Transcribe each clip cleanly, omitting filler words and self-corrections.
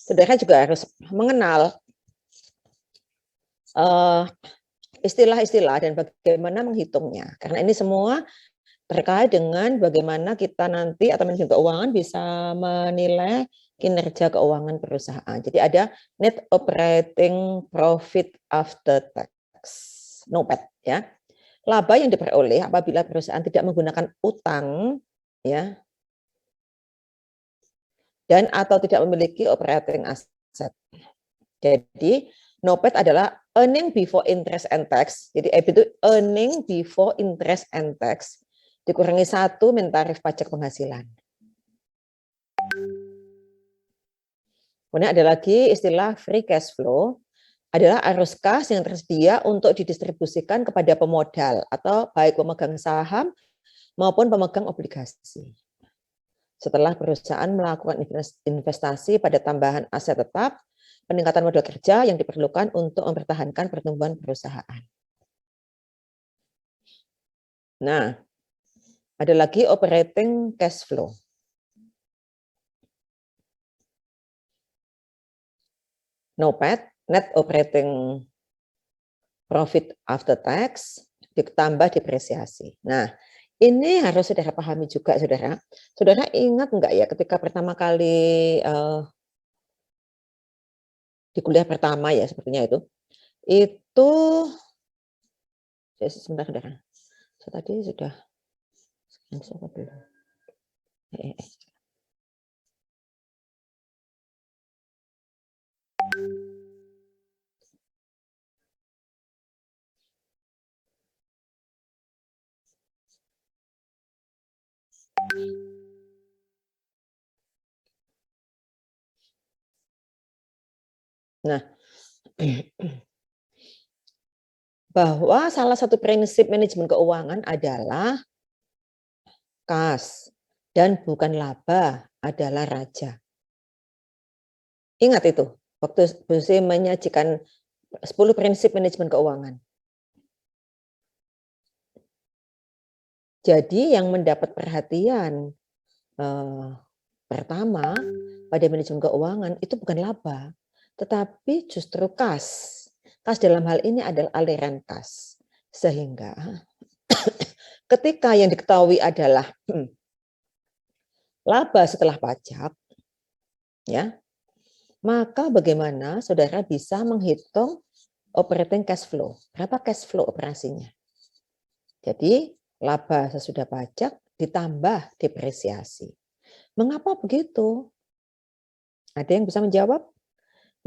Saudara juga harus mengenal istilah-istilah dan bagaimana menghitungnya. Karena ini semua terkait dengan bagaimana kita nanti atau manajemen keuangan bisa menilai kinerja keuangan perusahaan. Jadi ada net operating profit after tax, NOPAT ya. Laba yang diperoleh apabila perusahaan tidak menggunakan utang ya dan atau tidak memiliki operating asset. Jadi NOPAT adalah earning before interest and tax. Jadi EBIT itu earning before interest and tax dikurangi 1 min tarif pajak penghasilan. Kemudian ada lagi istilah free cash flow, adalah arus kas yang tersedia untuk didistribusikan kepada pemodal atau baik pemegang saham maupun pemegang obligasi. Setelah perusahaan melakukan investasi pada tambahan aset tetap, peningkatan modal kerja yang diperlukan untuk mempertahankan pertumbuhan perusahaan. Nah, ada lagi operating cash flow. NOPAT, net operating profit after tax, ditambah depresiasi. Nah, ini harus saudara pahami juga, saudara. Saudara ingat enggak ya ketika pertama kali di kuliah pertama ya sepertinya itu sebentar saudara. Saya tadi sudah belum? Nah, bahwa salah satu prinsip manajemen keuangan adalah kas dan bukan laba adalah raja. Ingat itu, waktu Bu Sri menyajikan 10 prinsip manajemen keuangan. Jadi yang mendapat perhatian pertama pada manajemen keuangan itu bukan laba, tetapi justru kas. Kas dalam hal ini adalah aliran kas. Sehingga ketika yang diketahui adalah laba setelah pajak, ya, maka bagaimana saudara bisa menghitung operating cash flow? Berapa cash flow operasinya? Jadi laba sesudah pajak ditambah depresiasi. Mengapa begitu? Ada yang bisa menjawab?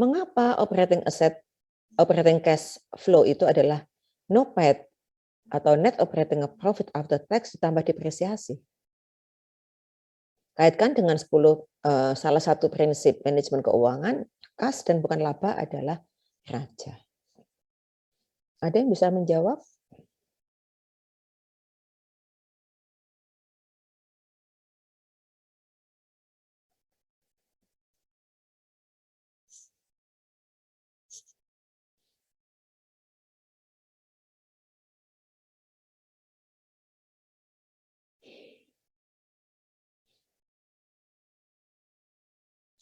Mengapa operating cash flow itu adalah NOPAT atau net operating profit after tax ditambah depresiasi? Kaitkan dengan salah satu prinsip manajemen keuangan, kas dan bukan laba adalah raja. Ada yang bisa menjawab?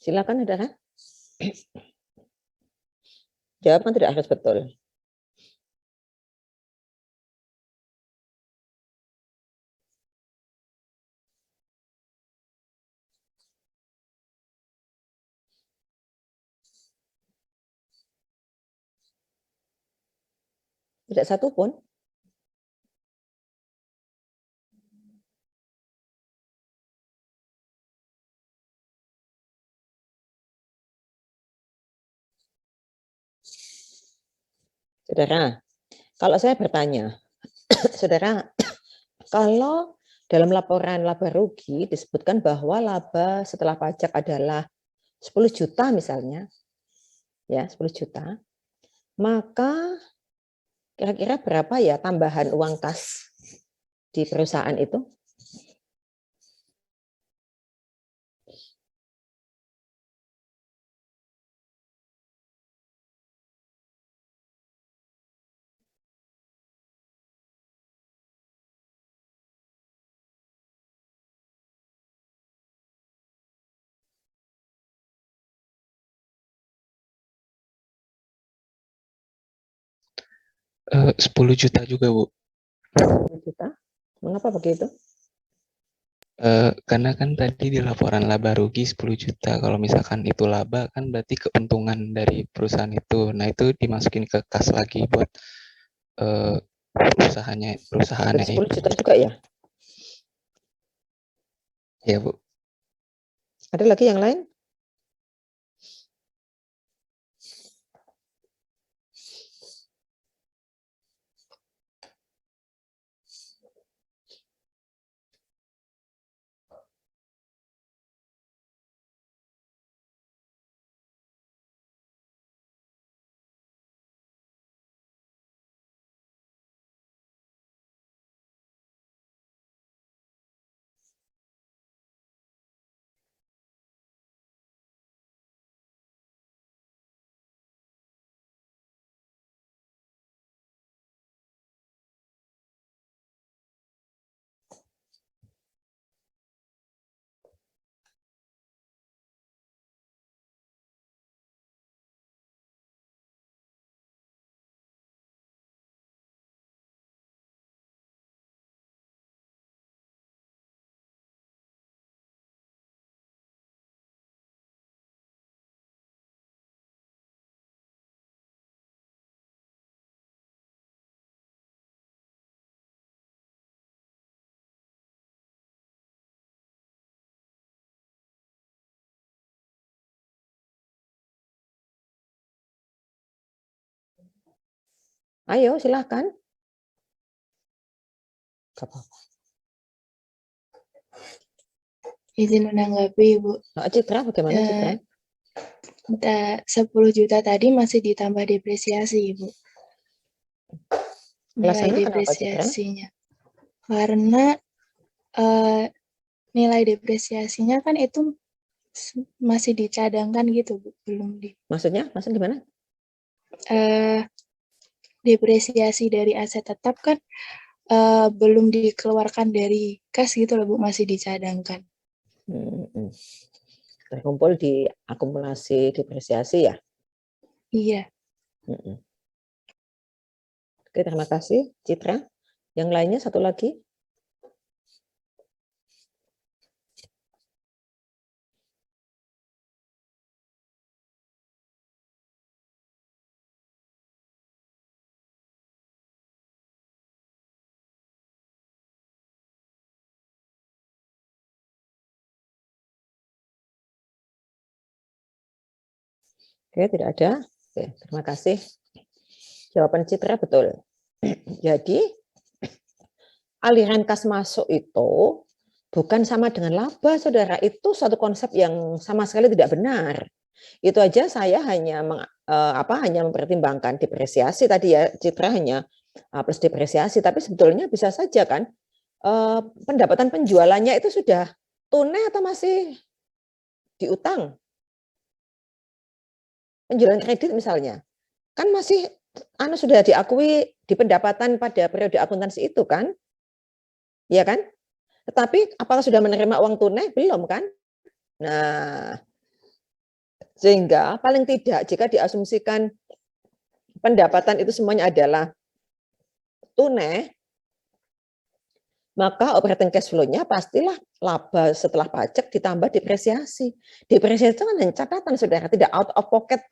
Silakan, saudara. Jawaban tidak harus betul. Tidak satu pun. Saudara, kalau saya bertanya, saudara, kalau dalam laporan laba rugi disebutkan bahwa laba setelah pajak adalah 10 juta misalnya, ya 10 juta, maka kira-kira berapa ya tambahan uang kas di perusahaan itu? 10 juta juga, Bu. 10 juta. Mengapa begitu? Karena kan tadi di laporan laba rugi 10 juta. Kalau misalkan itu laba kan berarti keuntungan dari perusahaan itu. Nah, itu dimasukin ke kas lagi buat perusahaannya Berarti 10 itu. juta juga ya? Ya, Bu. Ada lagi yang lain? Ayo, silahkan. Gak apa-apa. Izin menanggapi, Bu. Citra, bagaimana Citra? 10 juta tadi masih ditambah depresiasi, Bu. Nilai Alasannya kenapa, Citra? depresiasinya. Karena nilai depresiasinya kan itu masih dicadangkan gitu, Bu. Belum di. Maksudnya gimana? Depresiasi dari aset tetap kan belum dikeluarkan dari kas gitu loh, Bu, masih dicadangkan. Terkumpul di akumulasi depresiasi ya? Iya. Oke, terima kasih Citra. Yang lainnya satu lagi. Oke, tidak ada. Oke, terima kasih. Jawaban Citra betul. Jadi, aliran kas masuk itu bukan sama dengan laba, saudara. Itu suatu konsep yang sama sekali tidak benar. Itu aja saya hanya hanya mempertimbangkan depresiasi tadi ya, Citra hanya plus depresiasi. Tapi sebetulnya bisa saja kan pendapatan penjualannya itu sudah tunai atau masih diutang. Penjualan kredit misalnya, kan masih sudah diakui di pendapatan pada periode akuntansi itu kan, ya kan? Tetapi apakah sudah menerima uang tunai? Belum kan? Nah, sehingga paling tidak jika diasumsikan pendapatan itu semuanya adalah tunai, maka operating cash flow-nya pastilah laba setelah pajak ditambah depresiasi. Depresiasi itu kan catatan, saudara, tidak out of pocket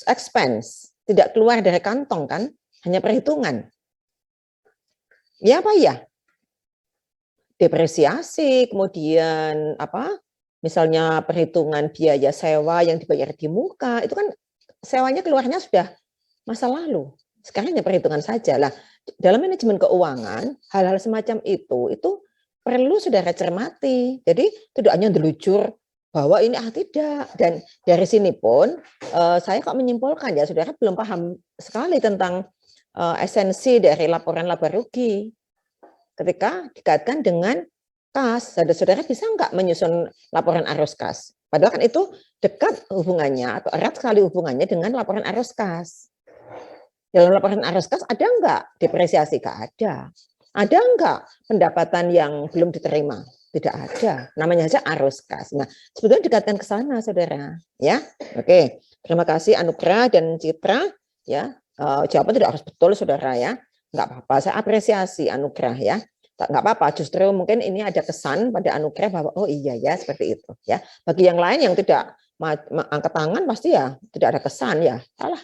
expense, tidak keluar dari kantong kan, hanya perhitungan. Ya apa ya? Depresiasi, kemudian misalnya perhitungan biaya sewa yang dibayar di muka, itu kan sewanya keluarnya sudah masa lalu. Sekarang hanya perhitungan saja lah. Dalam manajemen keuangan, hal-hal semacam itu perlu saudara cermati. Jadi tidak hanya delucur bahwa ini tidak. Dan dari sini pun saya kok menyimpulkan ya saudara belum paham sekali tentang esensi dari laporan laba rugi. Ketika dikaitkan dengan kas, saudara bisa nggak menyusun laporan arus kas? Padahal kan itu dekat hubungannya atau erat sekali hubungannya dengan laporan arus kas. Dalam laporan arus kas ada nggak depresiasi? Nggak ada. Ada nggak pendapatan yang belum diterima? Tidak ada. Namanya saja arus kas. Nah, sebetulnya dikatakan ke sana, saudara. Ya, oke. Terima kasih Anugrah dan Citra. Ya, Jawaban tidak harus betul, saudara ya. Nggak apa-apa, saya apresiasi anugerah ya. Nggak apa-apa, justru mungkin ini ada kesan pada anugerah bahwa oh iya ya seperti itu ya. Bagi yang lain yang tidak angkat tangan pasti ya tidak ada kesan ya. Salah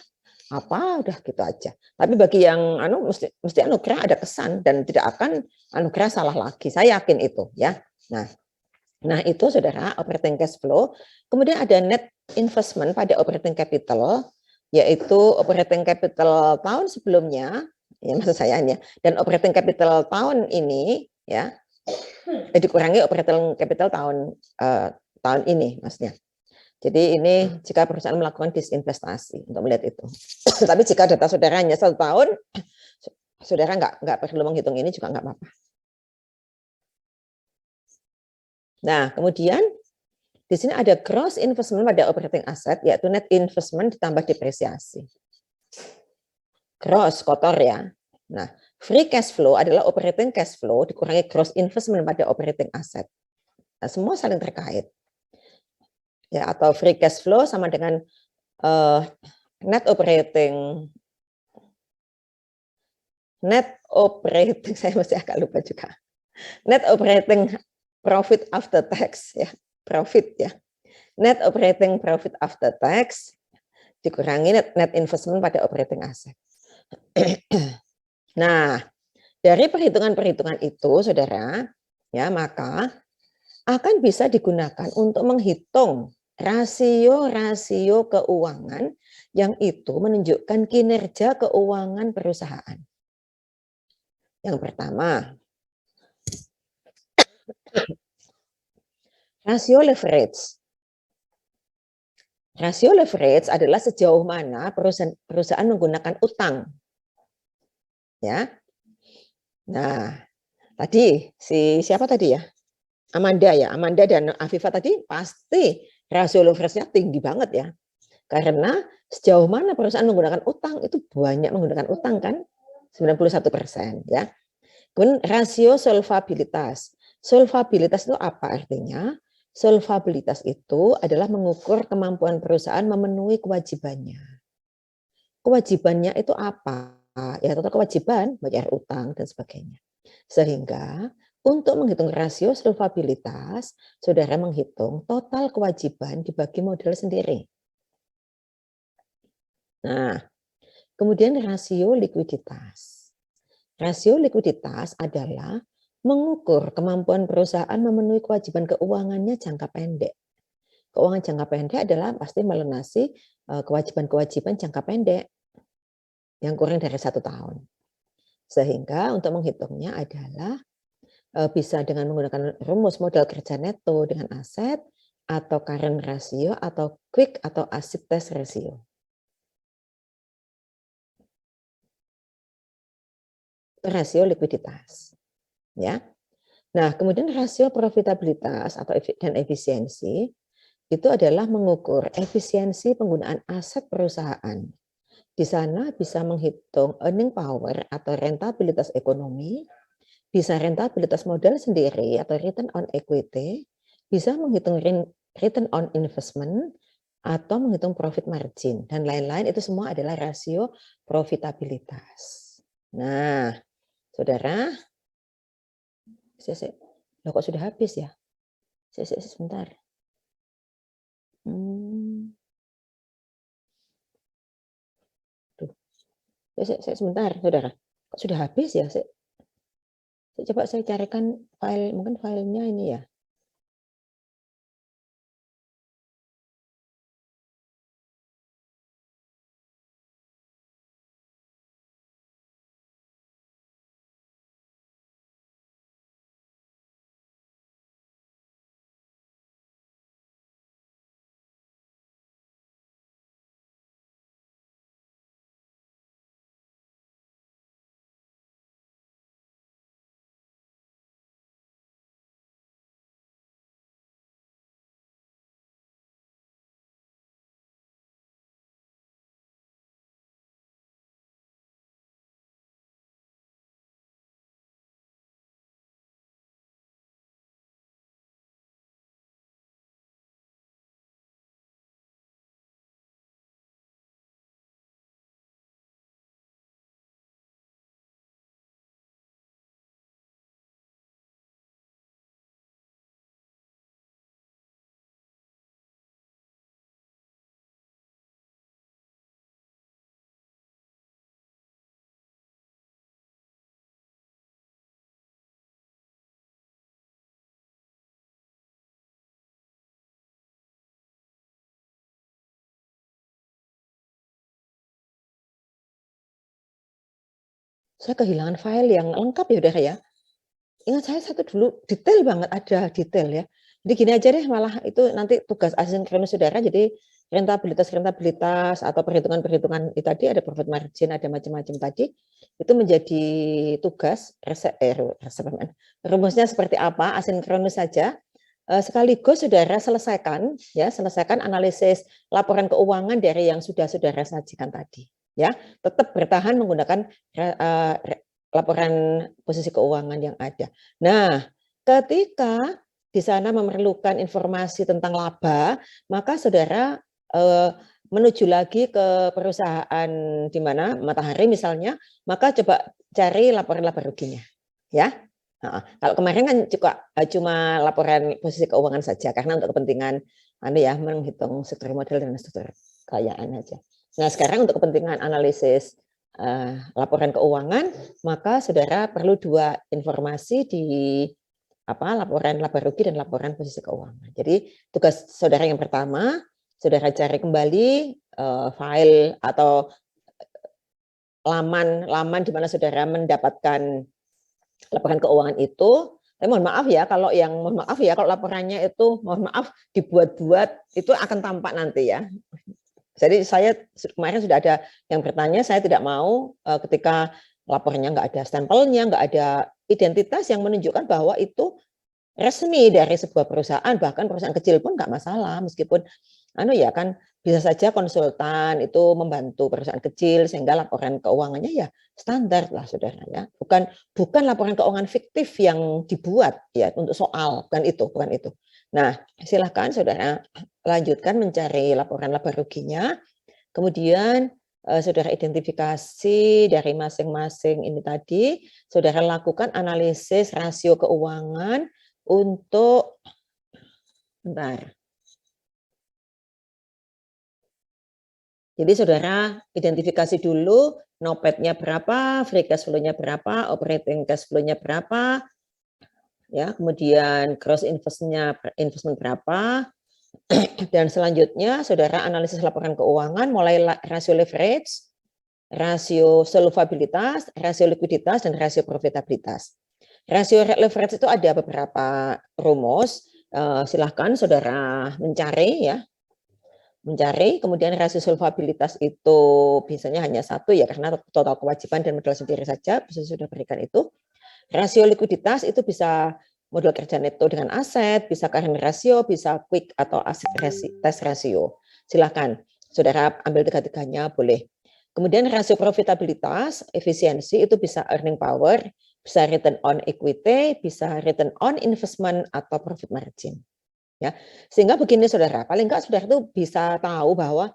apa udah gitu aja. Tapi bagi yang mesti anugerah ada kesan dan tidak akan anugerah salah lagi. Saya yakin itu ya. Nah itu saudara operating cash flow. Kemudian ada net investment pada operating capital, yaitu operating capital tahun sebelumnya, ya maksud saya ya, dan operating capital tahun ini ya dikurangi operating capital tahun ini maksudnya. Jadi ini jika perusahaan melakukan disinvestasi untuk melihat itu. Tapi jika data saudaranya 1 tahun, saudara nggak perlu menghitung ini juga nggak apa-apa. Nah, kemudian di sini ada gross investment pada operating asset, yaitu net investment ditambah depresiasi. Gross, kotor ya. Nah, free cash flow adalah operating cash flow dikurangi gross investment pada operating asset. Nah, semua saling terkait. Ya, atau free cash flow sama dengan net operating, saya masih agak lupa juga. Net operating profit after tax ya, profit ya. Net operating profit after tax dikurangi net investment pada operating asset. Nah, dari perhitungan-perhitungan itu, saudara, ya maka akan bisa digunakan untuk menghitung rasio-rasio keuangan yang itu menunjukkan kinerja keuangan perusahaan. Yang pertama, rasio leverage. Rasio leverage adalah sejauh mana perusahaan menggunakan utang. Ya. Nah, tadi siapa tadi ya? Amanda ya, Amanda dan Afifa tadi pasti rasio leverage-nya tinggi banget ya. Karena sejauh mana perusahaan menggunakan utang, itu banyak menggunakan utang kan, 91% ya. Kemudian rasio solvabilitas. Solvabilitas itu apa artinya? Solvabilitas itu adalah mengukur kemampuan perusahaan memenuhi kewajibannya. Kewajibannya itu apa? Ya total kewajiban, bayar utang dan sebagainya. Sehingga untuk menghitung rasio solvabilitas, saudara menghitung total kewajiban dibagi modal sendiri. Nah, kemudian rasio likuiditas. Rasio likuiditas adalah mengukur kemampuan perusahaan memenuhi kewajiban keuangannya jangka pendek. Keuangan jangka pendek adalah pasti melunasi kewajiban-kewajiban jangka pendek yang kurang dari 1 tahun. Sehingga untuk menghitungnya adalah bisa dengan menggunakan rumus modal kerja neto dengan aset, atau current ratio, atau quick atau acid test ratio. Rasio likuiditas. Ya. Nah, kemudian rasio profitabilitas atau dan efisiensi itu adalah mengukur efisiensi penggunaan aset perusahaan. Di sana bisa menghitung earning power atau rentabilitas ekonomi, bisa rentabilitas modal sendiri atau return on equity, bisa menghitung return on investment, atau menghitung profit margin, dan lain-lain. Itu semua adalah rasio profitabilitas. Nah, saudara, loh kok sudah habis ya? Sebentar. Sebentar, saudara. Kok sudah habis ya? Coba saya carikan file, mungkin filenya ini ya. Saya kehilangan file yang lengkap ya saudara ya. Ingat saya satu dulu detail banget, ada detail ya. Jadi gini aja deh, malah itu nanti tugas asinkronus saudara, jadi rentabilitas atau perhitungan-perhitungan itu tadi, ada profit margin, ada macam-macam tadi, itu menjadi tugas, rumusnya seperti apa, asinkronus saja. Sekaligus saudara selesaikan analisis laporan keuangan dari yang sudah saudara sajikan tadi. Ya, tetap bertahan menggunakan laporan posisi keuangan yang ada. Nah, ketika di sana memerlukan informasi tentang laba, maka saudara menuju lagi ke perusahaan di mana Matahari misalnya, maka coba cari laporan laba ruginya, ya. Nah, kalau kemarin kan cuma laporan posisi keuangan saja, karena untuk kepentingan menghitung struktur modal dan struktur kekayaan aja. Nah, sekarang untuk kepentingan analisis laporan keuangan, maka saudara perlu dua informasi di laporan laba rugi dan laporan posisi keuangan. Jadi tugas saudara yang pertama, saudara cari kembali file atau laman di mana saudara mendapatkan laporan keuangan itu. Mohon maaf ya kalau laporannya itu dibuat-buat, itu akan tampak nanti ya. Jadi saya kemarin sudah ada yang bertanya, saya tidak mau ketika laporannya nggak ada stempelnya, nggak ada identitas yang menunjukkan bahwa itu resmi dari sebuah perusahaan, bahkan perusahaan kecil pun nggak masalah, meskipun bisa saja konsultan itu membantu perusahaan kecil sehingga laporan keuangannya ya standar lah saudara ya, bukan laporan keuangan fiktif yang dibuat ya untuk soal, bukan itu. Nah, silahkan saudara lanjutkan mencari laporan laba ruginya, kemudian saudara identifikasi dari masing-masing ini tadi, saudara lakukan analisis rasio keuangan untuk Jadi saudara identifikasi dulu NOPAT-nya berapa, free cash flow-nya berapa, operating cash flow-nya berapa, ya, kemudian gross investment berapa, dan selanjutnya saudara analisis laporan keuangan mulai rasio leverage, rasio solvabilitas, rasio likuiditas, dan rasio profitabilitas. Rasio leverage itu ada beberapa rumus, silahkan saudara mencari, kemudian rasio solvabilitas itu biasanya hanya satu ya, karena total kewajiban dan modal sendiri saja bisa sudah berikan itu. Rasio likuiditas itu bisa modal kerja neto dengan aset, bisa current ratio, bisa quick atau asset test ratio. Silakan saudara ambil tiga-tiganya boleh. Kemudian rasio profitabilitas, efisiensi itu bisa earning power, bisa return on equity, bisa return on investment atau profit margin. Ya, sehingga begini saudara, paling enggak saudara itu bisa tahu bahwa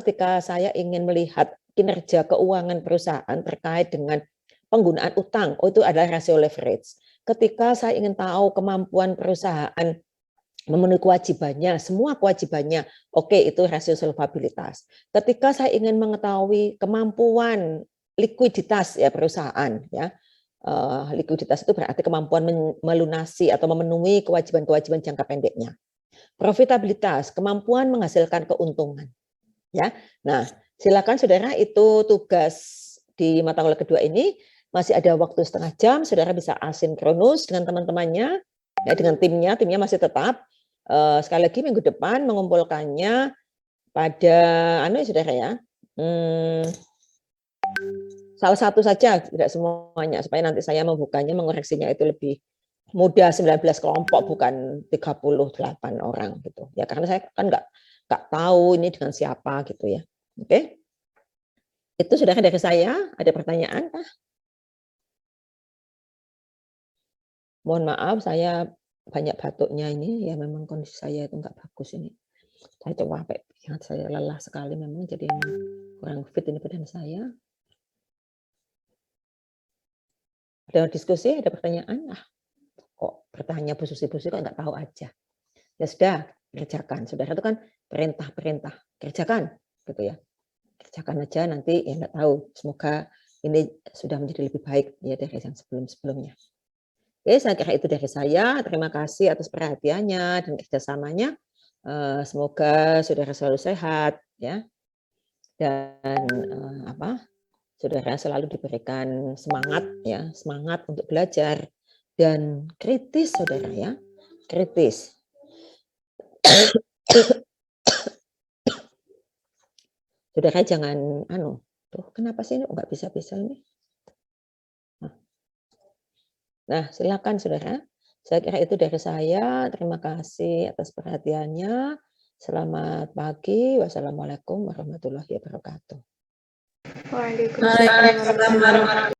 ketika saya ingin melihat kinerja keuangan perusahaan terkait dengan penggunaan utang, itu adalah rasio leverage. Ketika saya ingin tahu kemampuan perusahaan memenuhi kewajibannya, semua kewajibannya, oke, itu rasio solvabilitas. Ketika saya ingin mengetahui kemampuan likuiditas ya perusahaan ya, likuiditas itu berarti kemampuan melunasi atau memenuhi kewajiban-kewajiban jangka pendeknya. Profitabilitas, kemampuan menghasilkan keuntungan. Ya, nah silakan saudara, itu tugas di mata kuliah kedua ini. Masih ada waktu setengah jam, saudara bisa asinkronus dengan teman-temannya, ya, dengan timnya masih tetap. Sekali lagi minggu depan mengumpulkannya pada saudara ya. Salah satu saja, tidak semuanya, supaya nanti saya membukanya, mengoreksinya itu lebih mudah, 19 kelompok bukan 38 orang gitu. Ya karena saya kan nggak tahu ini dengan siapa gitu ya. Oke. Itu sudah dari saya, ada pertanyaan Pak? Mohon maaf saya banyak batuknya ini, ya memang kondisi saya itu nggak bagus ini. Saya coba ingat saya lelah sekali memang, jadi kurang fit ini badan saya. Ada diskusi, ada pertanyaan? Kok bertanya Bu Susi kok nggak tahu aja. Ya sudah, kerjakan. Saudara itu kan perintah, kerjakan gitu ya. Kerjakan aja, nanti ya nggak tahu. Semoga ini sudah menjadi lebih baik ya dari yang sebelum-sebelumnya. Oke, saya kira itu dari saya. Terima kasih atas perhatiannya dan kerjasamanya. Semoga saudara selalu sehat ya. Dan Saudara selalu diberikan semangat ya, semangat untuk belajar dan kritis saudara ya, kritis. Saudara jangan tuh kenapa sih ini nggak bisa-bisa ini? Nah, silakan saudara. Saya kira itu dari saya. Terima kasih atas perhatiannya. Selamat pagi. Wassalamualaikum warahmatullahi wabarakatuh. Waalaikumsalam warahmatullahi wabarakatuh.